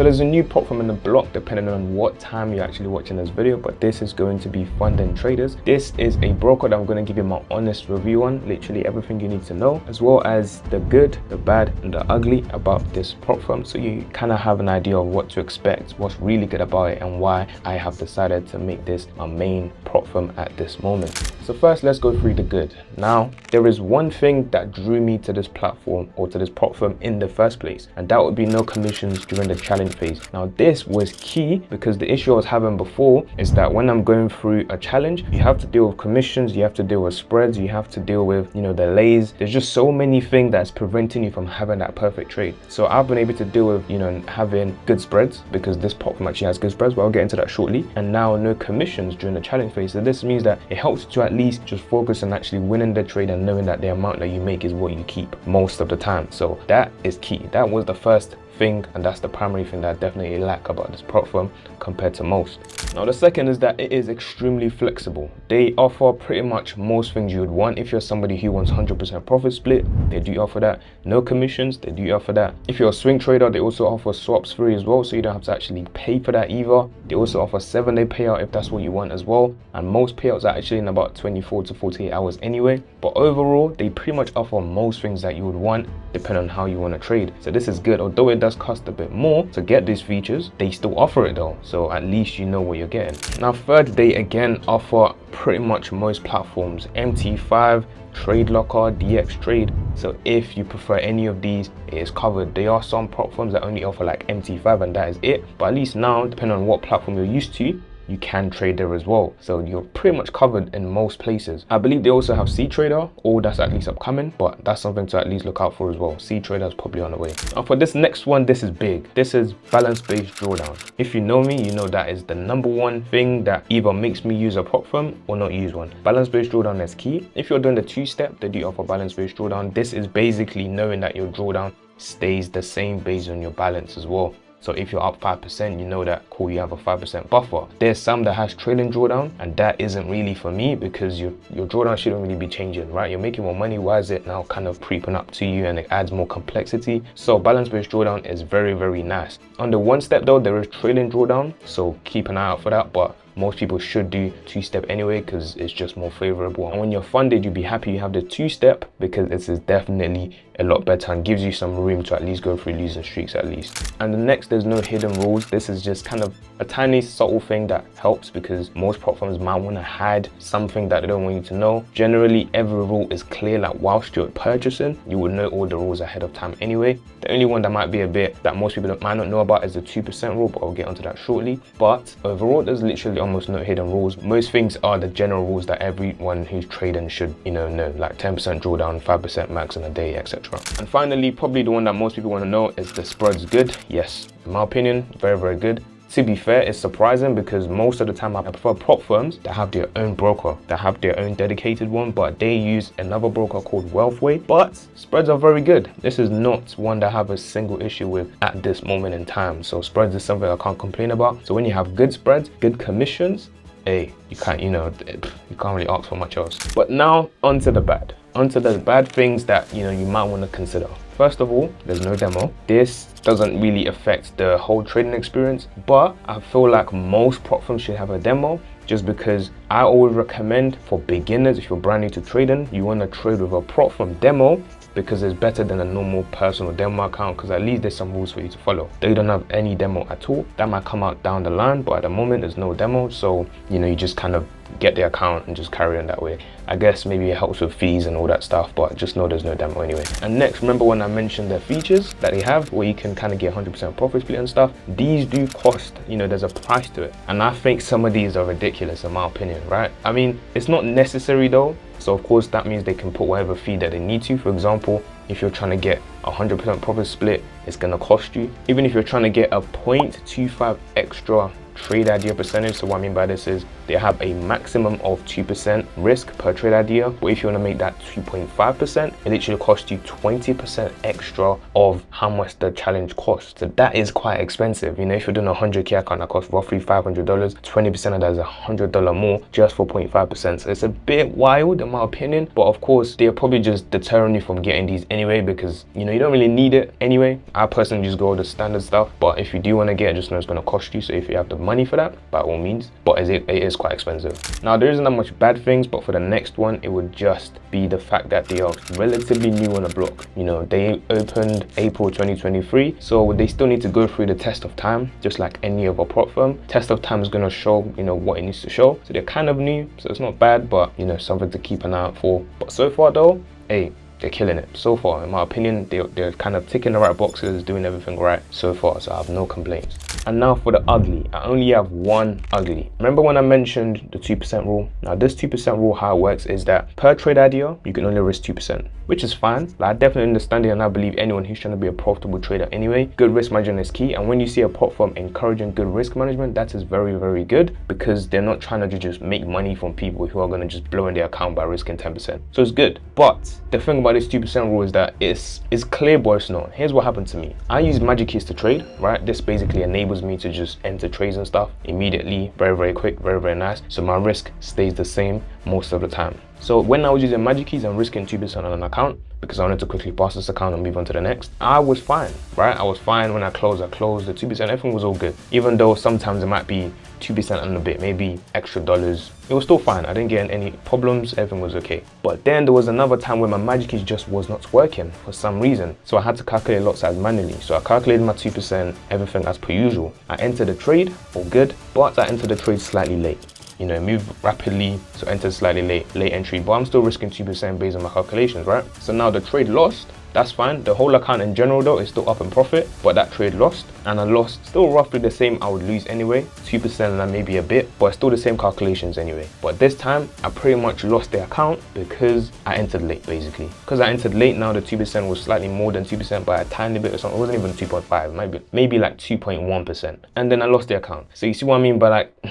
So there's a new prop firm in the block depending on what time you're actually watching this video, but this is going to be Fund and Traders. This is a broker that I'm going to give you my honest review on, literally everything you need to know, as well as the good, the bad, and the ugly about this prop firm, so you kind of have an idea of what to expect, what's really good about it, and why I have decided to make this my main prop firm at this moment. So first, let's go through the good. Now, there is one thing that drew me to this platform or to this prop firm in the first place, and that would be no commissions during the challenge phase. Now, this was key because the issue I was having before is that when I'm going through a challenge, you have to deal with commissions, you have to deal with spreads, you have to deal with, you know, delays. There's just so many things that's preventing you from having that perfect trade. So I've been able to deal with, you know, having good spreads because this prop firm actually has good spreads, but I'll get into that shortly. And now no commissions during the challenge phase. So this means that it helps you to at least just focus on actually winning the trade and knowing that the amount that you make is what you keep most of the time. So that is key. That was the first thing, and that's the primary thing that I definitely like about this prop firm compared to most. Now the second is that it is extremely flexible. They offer pretty much most things you would want if you're somebody who wants 100% profit split. They do offer that. No commissions, they do offer that. If you're a swing trader, they also offer swaps free as well, so you don't have to actually pay for that either. They also offer 7-day payout if that's what you want as well, and most payouts are actually in about 24 to 48 hours anyway. But overall, they pretty much offer most things that you would want depending on how you want to trade. So this is good. Although it does cost a bit more to get these features, they still offer it though, so at least you know what you're getting. Now third, they again offer pretty much most platforms: MT5, Trade Locker, DX Trade. So if you prefer any of these, it is covered. There are some prop firms that only offer like MT5 and that is it, but at least now, depending on what platform you're used to, you can trade there as well. So you're pretty much covered in most places. I believe they also have C Trader, or that's at least upcoming, but that's something to at least look out for as well. C Trader is probably on the way. Now for this next one, this is big. This is balance-based drawdown. If you know me, you know that is the #1 thing that either makes me use a prop firm or not use one. Balance-based drawdown is key. If you're doing the 2-step, they do offer balance-based drawdown. This is basically knowing that your drawdown stays the same based on your balance as well. So if you're up 5%, you know that, cool, you have a 5% buffer. There's some that has trailing drawdown, and that isn't really for me because your drawdown shouldn't really be changing, right? You're making more money. Why is it now kind of creeping up to you, and it adds more complexity? So balance-based drawdown is very, very nice. On the 1-step though, there is trailing drawdown, so keep an eye out for that. But most people should do 2-step anyway because it's just more favorable. And when you're funded, you'll be happy you have the 2-step because this is definitely a lot better and gives you some room to at least go through losing streaks at least. And the next, there's no hidden rules. This is just kind of a tiny subtle thing that helps because most prop firms might want to hide something that they don't want you to know. Generally, every rule is clear. Like whilst you're purchasing, you will know all the rules ahead of time anyway. The only one that might be a bit that most people might not know about is the 2% rule, but I'll get onto that shortly. But overall, there's literally almost no hidden rules. Most things are the general rules that everyone who's trading should, you know, like 10% drawdown, 5% max in a day, etc. And finally, probably the one that most people want to know is the spread's good. Yes, in my opinion, very, very good. To be fair, it's surprising because most of the time I prefer prop firms that have their own broker, that have their own dedicated one, but they use another broker called Wealthway. But spreads are very good. This is not one that I have a single issue with at this moment in time. So spreads is something I can't complain about. So when you have good spreads, good commissions, hey, you can't really ask for much else. But now onto the bad. Onto the bad things that you might want to consider. First of all, there's no demo. This doesn't really affect the whole trading experience, but I feel like most prop firms should have a demo just because I always recommend for beginners, if you're brand new to trading, you want to trade with a prop firm demo because it's better than a normal personal demo account because at least there's some rules for you to follow. They don't have any demo at all. That might come out down the line, but at the moment there's no demo, so you just kind of get the account and just carry on that way. I guess maybe it helps with fees and all that stuff, but just know there's no demo anyway. And next, remember when I mentioned the features that they have where you can kind of get 100% profit split and stuff? These do cost, there's a price to it. And I think some of these are ridiculous in my opinion, right? I mean, it's not necessary though. So of course that means they can put whatever fee that they need to. For example, if you're trying to get 100% profit split, it's gonna cost you. Even if you're trying to get a 0.25 extra trade idea percentage. So what I mean by this is they have a maximum of 2% risk per trade idea, but if you want to make that 2.5%, it literally costs you 20% extra of how much the challenge costs. So that is quite expensive. You know, if you're doing a 100K account that costs roughly $500, 20% of that is $100 more just for 0.5%. So it's a bit wild in my opinion, but of course they're probably just deterring you from getting these anyway, because you know you don't really need it anyway. I personally just go with the standard stuff, but if you do want to get it, just know it's going to cost you. So if you have the money for that, by all means, but it is quite expensive. Now there isn't that much bad things, but for the next one it would just be the fact that they are relatively new on the block. You know, they opened April 2023, so they still need to go through the test of time, just like any other prop firm. Test of time is going to show, you know, what it needs to show. So they're kind of new, so it's not bad, but you know, something to keep an eye out for. But so far though, hey, they're killing it. So far, in my opinion, they're kind of ticking the right boxes, doing everything right so far, so I have no complaints. And now for the ugly. I only have one ugly. Remember when I mentioned the 2% rule? Now this 2% rule, how it works is that per trade idea, you can only risk 2%, which is fine. Like, I definitely understand it, and I believe anyone who's trying to be a profitable trader anyway, good risk management is key. And when you see a prop firm encouraging good risk management, that is very, very good, because they're not trying to just make money from people who are going to just blow in their account by risking 10%. So it's good. But the thing about this 2% rule is that it's clear, but it's not. Here's what happened to me. I use magic keys to trade, right? This basically enables me to just enter trades and stuff immediately, very, very quick, very, very nice. So my risk stays the same most of the time. So when I was using magic keys and risking 2% on an account, because I wanted to quickly pass this account and move on to the next, I was fine, right? I was fine. When I closed the 2%, everything was all good. Even though sometimes it might be 2% and a bit, maybe extra dollars, it was still fine. I didn't get any problems, everything was okay. But then there was another time where my magic keys just was not working for some reason. So I had to calculate lot size manually. So I calculated my 2%, everything as per usual. I entered the trade, all good, but I entered the trade slightly late. You know, move rapidly, so entered slightly late entry, but I'm still risking 2% based on my calculations, right? So now the trade lost, that's fine. The whole account in general though is still up in profit, but that trade lost, and I lost still roughly the same I would lose anyway, 2% and maybe a bit, but still the same calculations anyway. But this time I pretty much lost the account because I entered late, basically. Because I entered late, now the 2% was slightly more than 2% by a tiny bit or something. It wasn't even 2.5, maybe like 2.1%, and then I lost the account. So you see what I mean by like,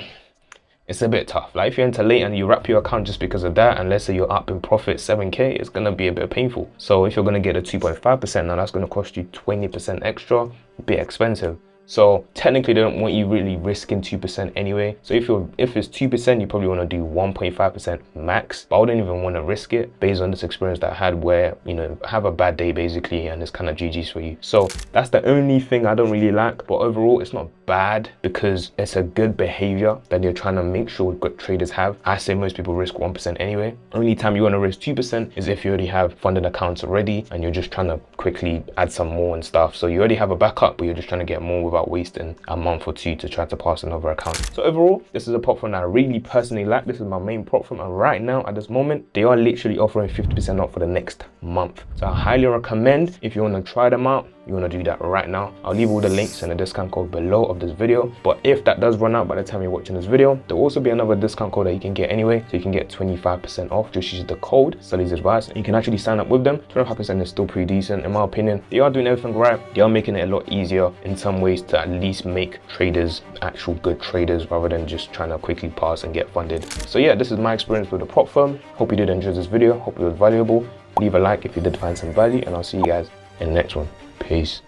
it's a bit tough. Like if you enter late and you wrap your account just because of that, and let's say you're up in profit 7K, it's gonna be a bit painful. So if you're gonna get a 2.5%, now that's gonna cost you 20% extra, a bit expensive. So technically they don't want you really risking 2% anyway. So if it's 2%, you probably want to do 1.5% max. But I wouldn't even want to risk it based on this experience that I had where, you know, have a bad day basically and it's kind of GG's for you. So that's the only thing I don't really like. But overall, it's not bad because it's a good behavior that you're trying to make sure good traders have. I say most people risk 1% anyway. Only time you want to risk 2% is if you already have funded accounts already and you're just trying to quickly add some more and stuff. So you already have a backup, but you're just trying to get more without wasting a month or two to try to pass another account. So overall, this is a prop firm that I really personally like. This is my main prop firm, and right now at this moment they are literally offering 50% off for the next month. So I highly recommend, if you want to try them out, you want to do that right now. I'll leave all the links and the discount code below of this video, but if that does run out by the time you're watching this video, there'll also be another discount code that you can get anyway, so you can get 25% off. Just use the code Sully's advice and you can actually sign up with them. 25% is still pretty decent in my opinion. They are doing everything right. They are making it a lot easier in some ways to at least make traders actual good traders rather than just trying to quickly pass and get funded. So yeah, this is my experience with the prop firm. Hope you did enjoy this video. Hope it was valuable. Leave a like if you did find some value, and I'll see you guys in the next one. Peace.